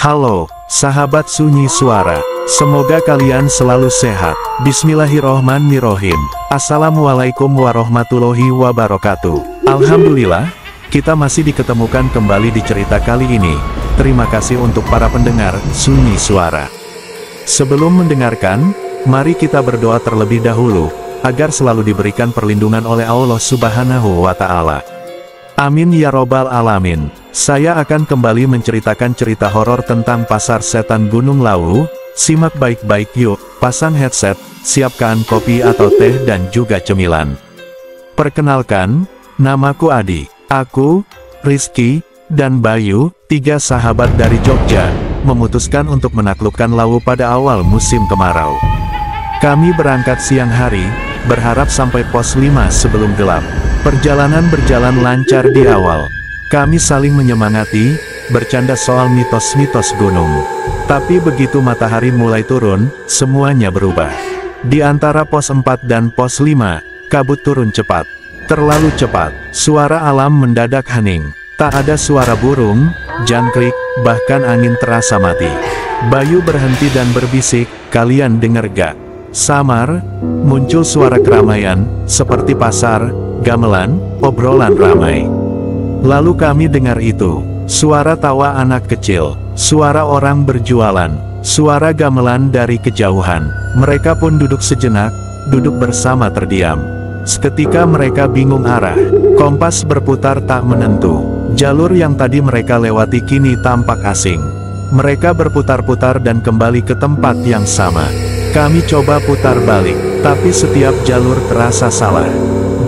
Halo, sahabat Sunyi Suara. Semoga kalian selalu sehat. Bismillahirrohmanirrohim. Assalamualaikum warahmatullahi wabarakatuh. Alhamdulillah, kita masih diketemukan kembali di cerita kali ini. Terima kasih untuk para pendengar Sunyi Suara. Sebelum mendengarkan, mari kita berdoa terlebih dahulu, agar selalu diberikan perlindungan oleh Allah Subhanahu wa Ta'ala. Amin ya robbal alamin. Saya akan kembali menceritakan cerita horor tentang pasar setan Gunung Lawu. Simak baik-baik yuk, pasang headset, siapkan kopi atau teh dan juga cemilan. Perkenalkan, namaku Adi. Aku, Rizky, dan Bayu, 3 sahabat dari Jogja, memutuskan untuk menaklukkan Lawu pada awal musim kemarau. Kami berangkat siang hari, berharap sampai pos 5 sebelum gelap. Perjalanan berjalan lancar di awal. Kami saling menyemangati, bercanda soal mitos-mitos gunung. Tapi begitu matahari mulai turun, semuanya berubah. Di antara pos 4 dan pos 5, kabut turun cepat. Terlalu cepat, suara alam mendadak hening. Tak ada suara burung, jangkrik, bahkan angin terasa mati. Bayu berhenti dan berbisik, "Kalian dengar gak?" Samar, muncul suara keramaian, seperti pasar, gamelan, obrolan ramai. Lalu kami dengar itu, suara tawa anak kecil, suara orang berjualan, suara gamelan dari kejauhan. Mereka pun duduk sejenak, duduk bersama terdiam. Seketika mereka bingung arah, kompas berputar tak menentu. Jalur yang tadi mereka lewati kini tampak asing. Mereka berputar-putar dan kembali ke tempat yang sama. Kami coba putar balik, tapi setiap jalur terasa salah.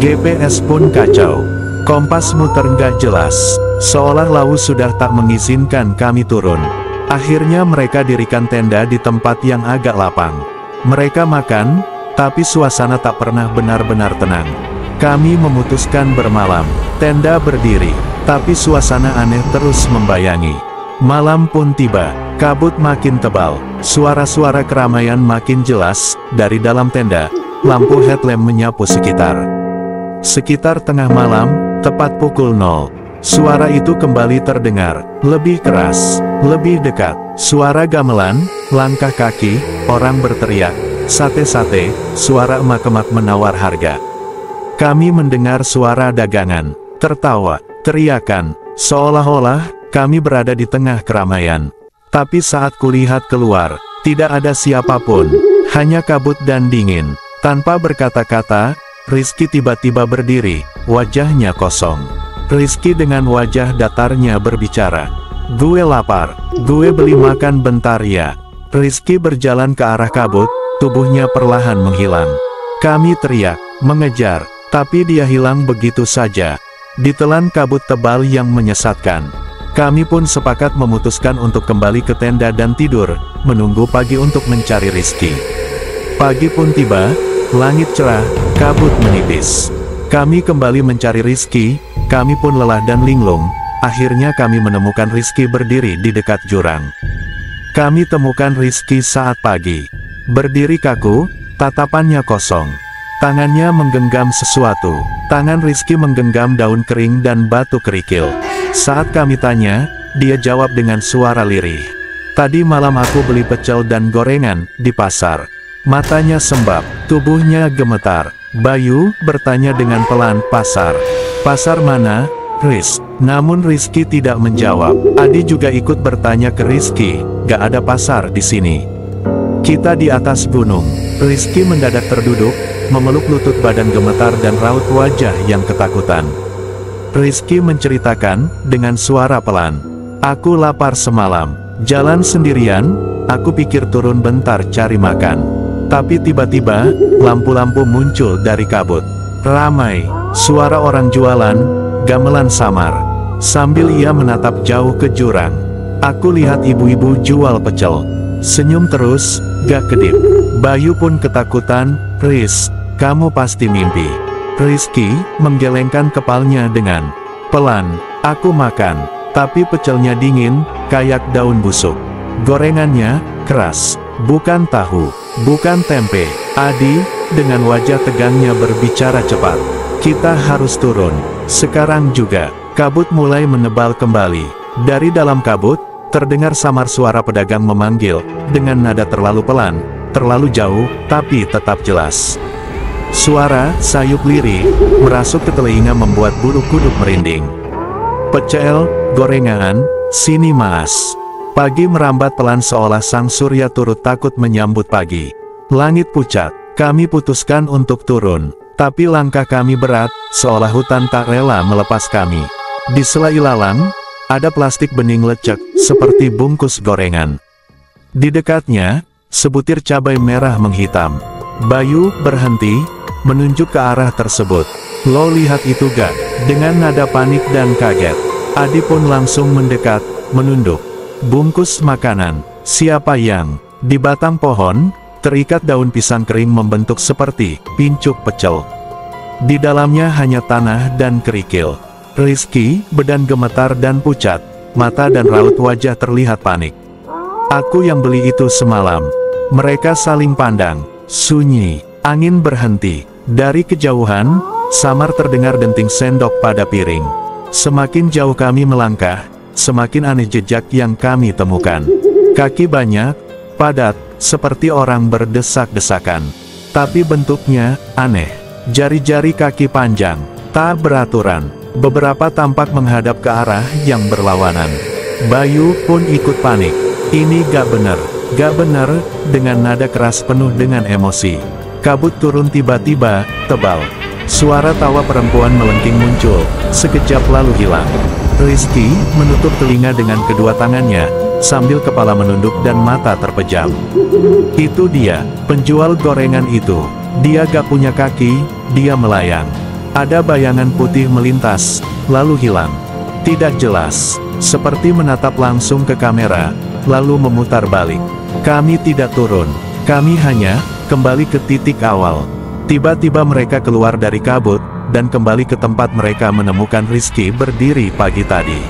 GPS pun kacau. Kompas muter nggak jelas, seolah Lawu sudah tak mengizinkan kami turun. Akhirnya mereka dirikan tenda di tempat yang agak lapang. Mereka makan, tapi suasana tak pernah benar-benar tenang. Kami memutuskan bermalam. Tenda berdiri, tapi suasana aneh terus membayangi. Malam pun tiba, kabut makin tebal, suara-suara keramaian makin jelas. Dari dalam tenda, lampu headlamp menyapu sekitar. Sekitar tengah malam, tepat pukul 0, suara itu kembali terdengar, lebih keras, lebih dekat. Suara gamelan, langkah kaki, orang berteriak, "Sate-sate," suara emak-emak menawar harga. Kami mendengar suara dagangan, tertawa, teriakan, seolah-olah kami berada di tengah keramaian. Tapi saat kulihat keluar, tidak ada siapapun, hanya kabut dan dingin. Tanpa berkata-kata, Rizky tiba-tiba berdiri, wajahnya kosong. Rizky dengan wajah datarnya berbicara, "Gue lapar, gue beli makan bentar ya." Rizky berjalan ke arah kabut, tubuhnya perlahan menghilang. Kami teriak, mengejar, tapi dia hilang begitu saja, ditelan kabut tebal yang menyesatkan. Kami pun sepakat memutuskan untuk kembali ke tenda dan tidur, menunggu pagi untuk mencari Rizky. Pagi pun tiba, langit cerah, kabut menipis. Kami kembali mencari Rizky, kami pun lelah dan linglung. Akhirnya kami menemukan Rizky berdiri di dekat jurang. Kami temukan Rizky saat pagi. Berdiri kaku, tatapannya kosong. Tangannya menggenggam sesuatu. Tangan Rizky menggenggam daun kering dan batu kerikil. Saat kami tanya, dia jawab dengan suara lirih, "Tadi malam aku beli pecel dan gorengan di pasar." Matanya sembab, tubuhnya gemetar. Bayu bertanya dengan pelan, "Pasar? Pasar mana, Riz?" Namun Rizky tidak menjawab. Adi juga ikut bertanya ke Rizky, "Gak ada pasar di sini. Kita di atas gunung." Rizky mendadak terduduk, memeluk lutut, badan gemetar dan raut wajah yang ketakutan. Rizky menceritakan dengan suara pelan, "Aku lapar semalam, jalan sendirian, aku pikir turun bentar cari makan. Tapi tiba-tiba, lampu-lampu muncul dari kabut. Ramai, suara orang jualan, gamelan samar." Sambil ia menatap jauh ke jurang, "Aku lihat ibu-ibu jual pecel. Senyum terus, gak kedip." Bayu pun ketakutan, "Riz, kamu pasti mimpi." Rizky menggelengkan kepalanya dengan pelan, "Aku makan, tapi pecelnya dingin, kayak daun busuk. Gorengannya keras, bukan tahu, bukan tempe." Adi, dengan wajah tegangnya berbicara cepat, "Kita harus turun, sekarang juga." Kabut mulai menebal kembali. Dari dalam kabut, Terdengar samar suara pedagang memanggil, dengan nada terlalu pelan, terlalu jauh, tapi tetap jelas. Suara sayup lirih merasuk ke telinga membuat bulu kuduk merinding. "Pecel, gorengan, sini mas." Pagi merambat pelan seolah sang surya turut takut menyambut pagi. Langit pucat, kami putuskan untuk turun. Tapi langkah kami berat, seolah hutan tak rela melepas kami. Di sela ilalang, ada plastik bening lecek, seperti bungkus gorengan. Di dekatnya, sebutir cabai merah menghitam. Bayu berhenti, menunjuk ke arah tersebut. "Lo lihat itu gak?" Dengan nada panik dan kaget. Adi pun langsung mendekat, menunduk. Bungkus makanan. Siapa yang? Di batang pohon, terikat daun pisang kering membentuk seperti pincuk pecel. Di dalamnya hanya tanah dan kerikil. Rizky, badan gemetar dan pucat, mata dan raut wajah terlihat panik. "Aku yang beli itu semalam." Mereka saling pandang. Sunyi. Angin berhenti. Dari kejauhan, samar terdengar denting sendok pada piring. Semakin jauh kami melangkah, semakin aneh jejak yang kami temukan. Kaki banyak, padat, seperti orang berdesak-desakan. Tapi bentuknya aneh. Jari-jari kaki panjang, tak beraturan. Beberapa tampak menghadap ke arah yang berlawanan. Bayu pun ikut panik. "Ini gak bener, gak bener," dengan nada keras penuh dengan emosi. Kabut turun tiba-tiba, tebal. Suara tawa perempuan melengking muncul, sekejap lalu hilang. Rizky menutup telinga dengan kedua tangannya, sambil kepala menunduk dan mata terpejam. "Itu dia, penjual gorengan itu. Dia gak punya kaki, dia melayang." Ada bayangan putih melintas, lalu hilang. Tidak jelas, seperti menatap langsung ke kamera, lalu memutar balik. Kami tidak turun, kami hanya kembali ke titik awal. Tiba-tiba mereka keluar dari kabut, dan kembali ke tempat mereka menemukan Rizky berdiri pagi tadi.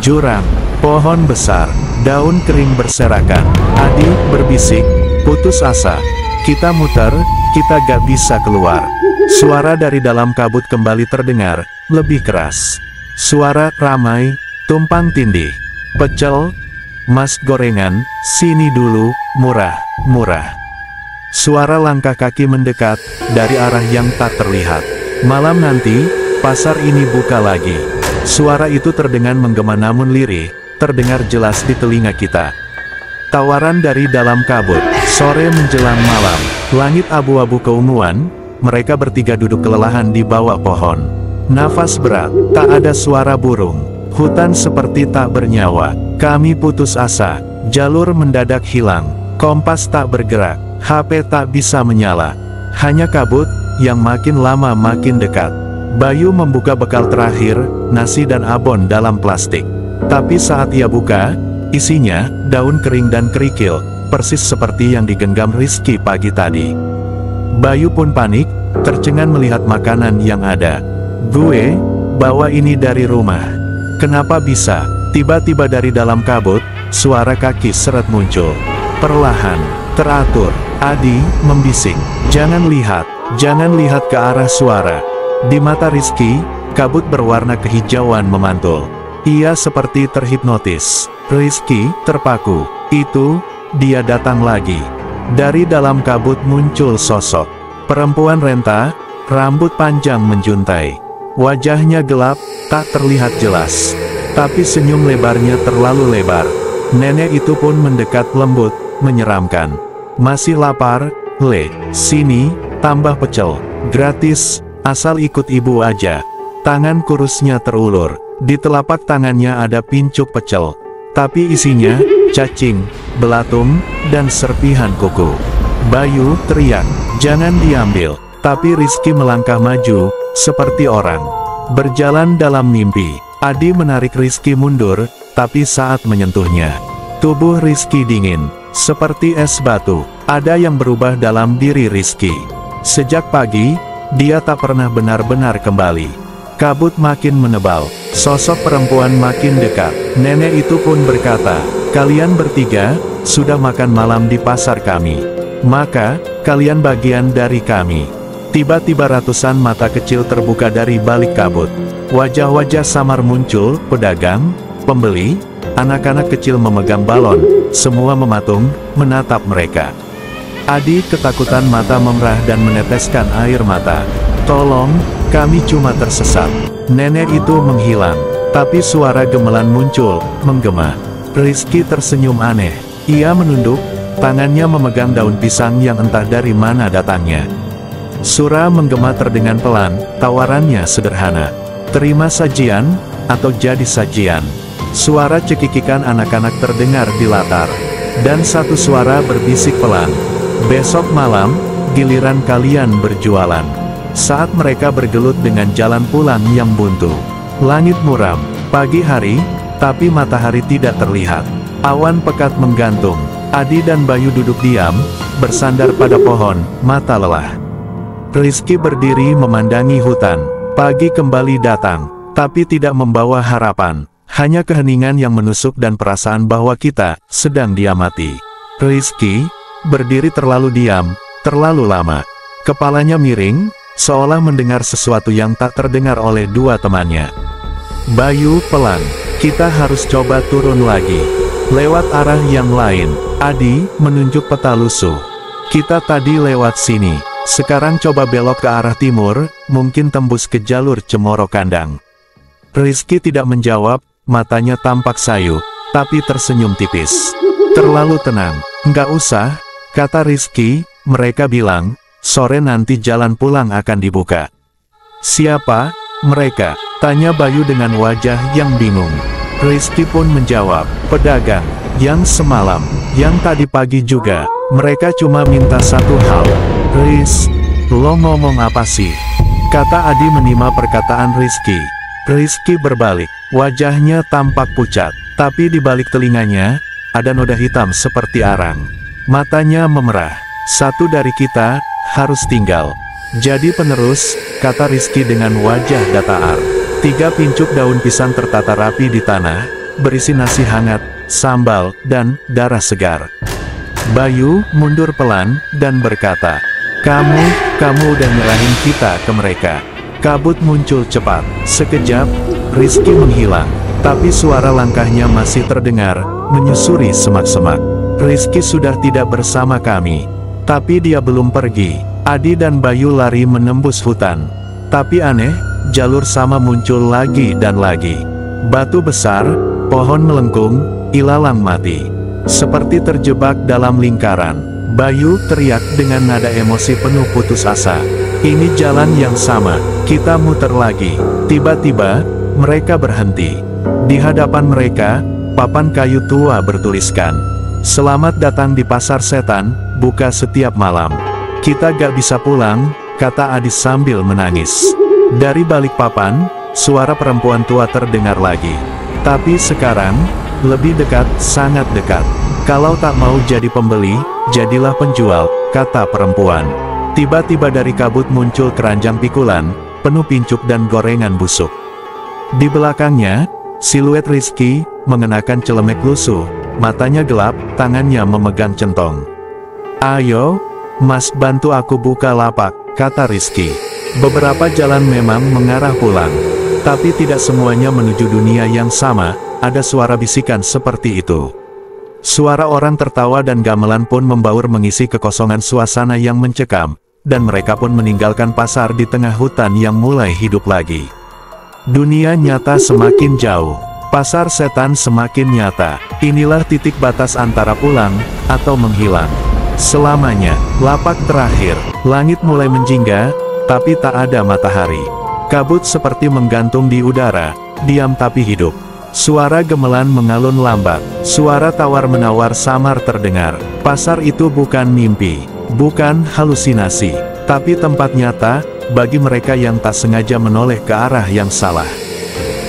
Jurang, pohon besar, daun kering berserakan. Adi berbisik, "Putus asa. Kita muter, kita gak bisa keluar." Suara dari dalam kabut kembali terdengar, lebih keras. Suara ramai, tumpang tindih. "Pecel, mas gorengan, sini dulu, murah, murah." Suara langkah kaki mendekat, dari arah yang tak terlihat. "Malam nanti, pasar ini buka lagi." Suara itu terdengar menggema namun lirih, terdengar jelas di telinga kita. Tawaran dari dalam kabut. Sore menjelang malam, langit abu-abu keunguan, mereka bertiga duduk kelelahan di bawah pohon. Nafas berat, tak ada suara burung. Hutan seperti tak bernyawa. Kami putus asa, jalur mendadak hilang, kompas tak bergerak, HP tak bisa menyala. Hanya kabut, yang makin lama makin dekat. Bayu membuka bekal terakhir, nasi dan abon dalam plastik. Tapi saat ia buka, isinya, daun kering dan kerikil, persis seperti yang digenggam Rizky pagi tadi. Bayu pun panik, tercengang melihat makanan yang ada. "Gue bawa ini dari rumah." "Kenapa bisa?" Tiba-tiba dari dalam kabut, suara kaki seret muncul. Perlahan, teratur. Adi membisik, jangan lihat ke arah suara." Di mata Rizky, kabut berwarna kehijauan memantul. Ia seperti terhipnotis. Rizky terpaku. "Itu, dia datang lagi." Dari dalam kabut muncul sosok perempuan renta, rambut panjang menjuntai. Wajahnya gelap, tak terlihat jelas. Tapi senyum lebarnya terlalu lebar. Nenek itu pun mendekat lembut, menyeramkan. "Masih lapar? Le, sini, tambah pecel. Gratis, asal ikut ibu aja." Tangan kurusnya terulur. Di telapak tangannya ada pincuk pecel. Tapi isinya, cacing, belatung, dan serpihan kuku. Bayu teriak, "Jangan diambil." Tapi Rizky melangkah maju, seperti orang berjalan dalam mimpi. Adi menarik Rizky mundur, tapi saat menyentuhnya, tubuh Rizky dingin, seperti es batu. Ada yang berubah dalam diri Rizky. Sejak pagi, dia tak pernah benar-benar kembali. Kabut makin menebal, sosok perempuan makin dekat. Nenek itu pun berkata, "Kalian bertiga, sudah makan malam di pasar kami. Maka, kalian bagian dari kami." Tiba-tiba ratusan mata kecil terbuka dari balik kabut. Wajah-wajah samar muncul, pedagang, pembeli, Anak-anak kecil memegang balon, semua mematung, menatap mereka. Adi ketakutan, mata memerah dan meneteskan air mata. "Tolong, kami cuma tersesat." Nenek itu menghilang, tapi suara gemelan muncul, menggema. Rizky tersenyum aneh. Ia menunduk, tangannya memegang daun pisang yang entah dari mana datangnya. Sura menggema terdengar pelan, tawarannya sederhana. "Terima sajian, atau jadi sajian." Suara cekikikan anak-anak terdengar di latar. Dan satu suara berbisik pelan, "Besok malam, giliran kalian berjualan." Saat mereka bergelut dengan jalan pulang yang buntu. Langit muram, pagi hari, tapi matahari tidak terlihat. Awan pekat menggantung. Adi dan Bayu duduk diam, bersandar pada pohon, mata lelah. Rizky berdiri memandangi hutan. Pagi kembali datang, tapi tidak membawa harapan. Hanya keheningan yang menusuk dan perasaan bahwa kita sedang diamati. Rizky berdiri terlalu diam, terlalu lama. Kepalanya miring, seolah mendengar sesuatu yang tak terdengar oleh dua temannya. "Bayu, pelan. Kita harus coba turun lagi. Lewat arah yang lain." Adi menunjuk peta lusuh. "Kita tadi lewat sini. Sekarang coba belok ke arah timur, mungkin tembus ke jalur Cemoro Kandang." Rizky tidak menjawab, matanya tampak sayu, tapi tersenyum tipis. "Terlalu tenang." "Nggak usah," kata Rizky, "mereka bilang, sore nanti jalan pulang akan dibuka." "Siapa mereka?" tanya Bayu dengan wajah yang bingung. Rizky pun menjawab, "Pedagang, yang semalam, yang tadi pagi juga. Mereka cuma minta satu hal." "Riz, lo ngomong apa sih?" kata Adi menimpa perkataan Rizky. Rizky berbalik, wajahnya tampak pucat, tapi di balik telinganya, ada noda hitam seperti arang. Matanya memerah. "Satu dari kita harus tinggal. Jadi penerus," kata Rizky dengan wajah datar. 3 pincuk daun pisang tertata rapi di tanah, berisi nasi hangat, sambal, dan darah segar. Bayu mundur pelan, dan berkata, Kamu udah nyerahin kita ke mereka." Kabut muncul cepat. Sekejap, Rizky menghilang, tapi suara langkahnya masih terdengar, menyusuri semak-semak. "Rizky sudah tidak bersama kami." Tapi dia belum pergi. Adi dan Bayu lari menembus hutan. Tapi aneh, jalur sama muncul lagi dan lagi. Batu besar, pohon melengkung, ilalang mati. Seperti terjebak dalam lingkaran. Bayu teriak dengan nada emosi penuh putus asa. "Ini jalan yang sama, kita muter lagi." Tiba-tiba, mereka berhenti. Di hadapan mereka, papan kayu tua bertuliskan, "Selamat datang di Pasar Setan, buka setiap malam." "Kita gak bisa pulang," kata Adi sambil menangis. Dari balik papan, suara perempuan tua terdengar lagi. Tapi sekarang, lebih dekat, sangat dekat. "Kalau tak mau jadi pembeli, jadilah penjual," kata perempuan. Tiba-tiba dari kabut muncul keranjang pikulan, penuh pincuk dan gorengan busuk. Di belakangnya, siluet Rizky, mengenakan celemek lusuh, matanya gelap, tangannya memegang centong. "Ayo, Mas, bantu aku buka lapak," kata Rizky. Beberapa jalan memang mengarah pulang, tapi tidak semuanya menuju dunia yang sama. Ada suara bisikan seperti itu. Suara orang tertawa dan gamelan pun membaur mengisi kekosongan suasana yang mencekam, dan mereka pun meninggalkan pasar di tengah hutan yang mulai hidup lagi. Dunia nyata semakin jauh, pasar setan semakin nyata. Inilah titik batas antara pulang atau menghilang. Selamanya, lapak terakhir, langit mulai menjingga, tapi tak ada matahari. Kabut seperti menggantung di udara, diam tapi hidup. Suara gemelan mengalun lambat, suara tawar-menawar samar terdengar. Pasar itu bukan mimpi, bukan halusinasi, tapi tempat nyata, bagi mereka yang tak sengaja menoleh ke arah yang salah.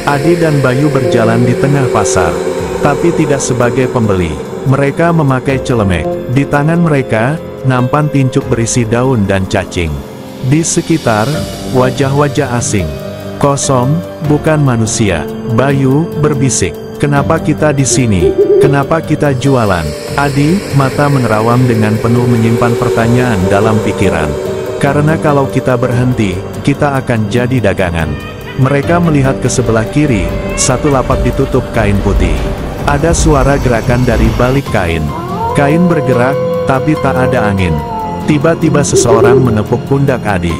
Adi dan Bayu berjalan di tengah pasar, tapi tidak sebagai pembeli. Mereka memakai celemek, di tangan mereka, nampan pincuk berisi daun dan cacing. Di sekitar, wajah-wajah asing. Kosong, bukan manusia. Bayu berbisik, "Kenapa kita di sini? Kenapa kita jualan?" Adi, mata menerawang dengan penuh menyimpan pertanyaan dalam pikiran. "Karena kalau kita berhenti, kita akan jadi dagangan." Mereka melihat ke sebelah kiri, satu lapak ditutup kain putih. Ada suara gerakan dari balik kain. Kain bergerak, tapi tak ada angin. Tiba-tiba seseorang menepuk pundak Adi.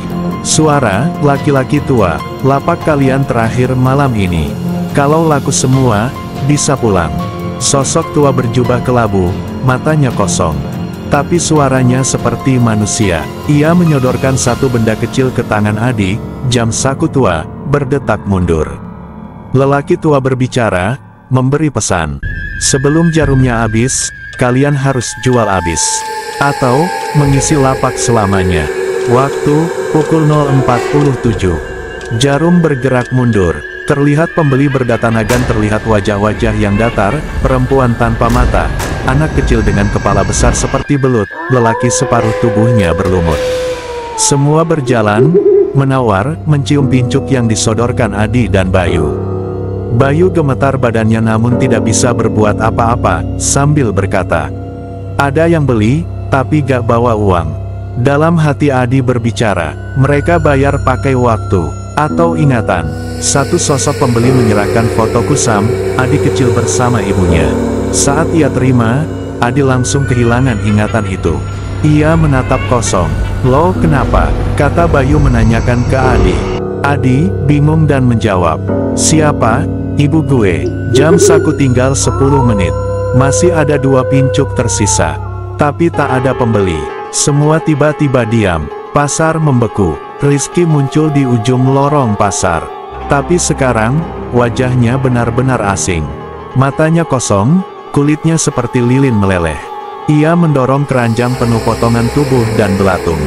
Suara, laki-laki tua, lapak kalian terakhir malam ini. Kalau laku semua, bisa pulang. Sosok tua berjubah kelabu, matanya kosong. Tapi suaranya seperti manusia. Ia menyodorkan satu benda kecil ke tangan Adi, jam saku tua, berdetak mundur. Lelaki tua berbicara, memberi pesan. Sebelum jarumnya habis, kalian harus jual habis. Atau, mengisi lapak selamanya. Waktu, pukul 04.47. Jarum bergerak mundur. Terlihat pembeli berdatangan, terlihat wajah-wajah yang datar, perempuan tanpa mata, anak kecil dengan kepala besar seperti belut, lelaki separuh tubuhnya berlumut. Semua berjalan, menawar, mencium pincuk yang disodorkan Adi dan Bayu. Bayu gemetar badannya namun tidak bisa berbuat apa-apa, sambil berkata, "Ada yang beli, tapi gak bawa uang." Dalam hati Adi berbicara, mereka bayar pakai waktu, atau ingatan. Satu sosok pembeli menyerahkan foto kusam, Adi kecil bersama ibunya. Saat ia terima, Adi langsung kehilangan ingatan itu. Ia menatap kosong. "Lo kenapa?" kata Bayu menanyakan ke Adi. Adi bingung dan menjawab, "Siapa? Ibu gue. Jam saku tinggal 10 menit. Masih ada 2 pincuk tersisa. Tapi tak ada pembeli." Semua tiba-tiba diam. Pasar membeku. Rizky muncul di ujung lorong pasar. Tapi sekarang, wajahnya benar-benar asing. Matanya kosong, kulitnya seperti lilin meleleh. Ia mendorong keranjang penuh potongan tubuh dan belatung.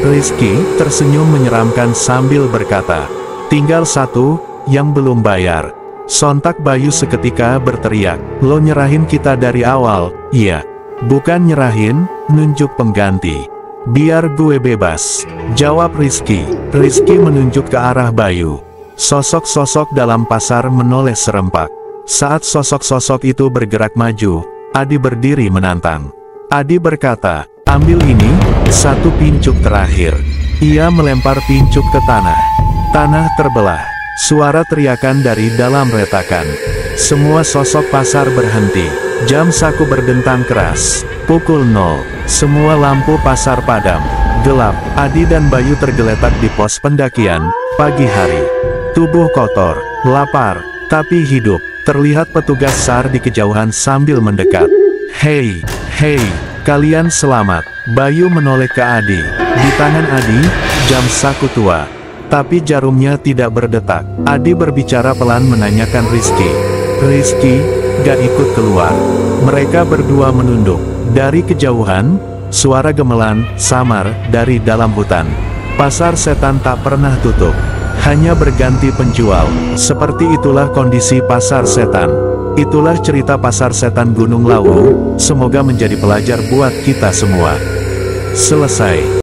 Rizky tersenyum menyeramkan sambil berkata, "Tinggal 1, yang belum bayar." Sontak Bayu seketika berteriak, "Lo nyerahin kita dari awal?" "Iya." "Bukan nyerahin, nunjuk pengganti." "Biar gue bebas," jawab Rizky. Rizky menunjuk ke arah Bayu. Sosok-sosok dalam pasar menoleh serempak. Saat sosok-sosok itu bergerak maju, Adi berdiri menantang. Adi berkata, "Ambil ini, 1 pincuk terakhir." Ia melempar pincuk ke tanah. Tanah terbelah. Suara teriakan dari dalam retakan. Semua sosok pasar berhenti. Jam saku berdentang keras. Pukul 0. Semua lampu pasar padam. Gelap. Adi dan Bayu tergeletak di pos pendakian, pagi hari. Tubuh kotor, lapar, tapi hidup. Terlihat petugas SAR di kejauhan sambil mendekat. Hei, kalian selamat." Bayu menoleh ke Adi. Di tangan Adi, jam saku tua. Tapi jarumnya tidak berdetak. Adi berbicara pelan menanyakan Rizky. Rizky, gak ikut keluar. Mereka berdua menunduk. Dari kejauhan, suara gemelan, samar, dari dalam hutan. Pasar setan tak pernah tutup. Hanya berganti penjual. Seperti itulah kondisi pasar setan. Itulah cerita pasar setan Gunung Lawu. Semoga menjadi pelajar buat kita semua. Selesai.